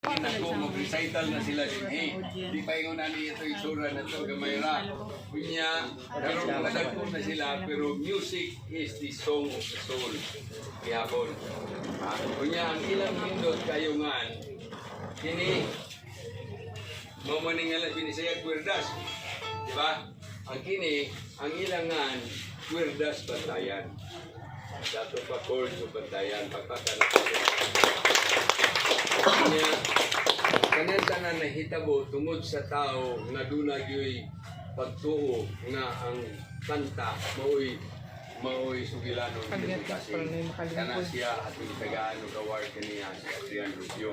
Ako, mag-recital na sila din. Hey, di pa yung nani ito isura na ito, gamayra. Kunya, karoon kadagpo na sila, pero music is the song of the soul. Kiyapon. Kunya, ang ilang pindot kayo nga, kini, mamaningalan, binisaya kwerdas. Di ba? Ang kini, ang ilangan, kwerdas batayan. Dato pa chord sa batayan, pagpakanak kanya, kanang tanan na hitabo tungod sa tao nga dunagyoy pagtuo nga ang kanta maoy sugilanon kasi kana siya at tagaan og award kaniya si Adrian Rubio.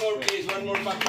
more please, one more pack.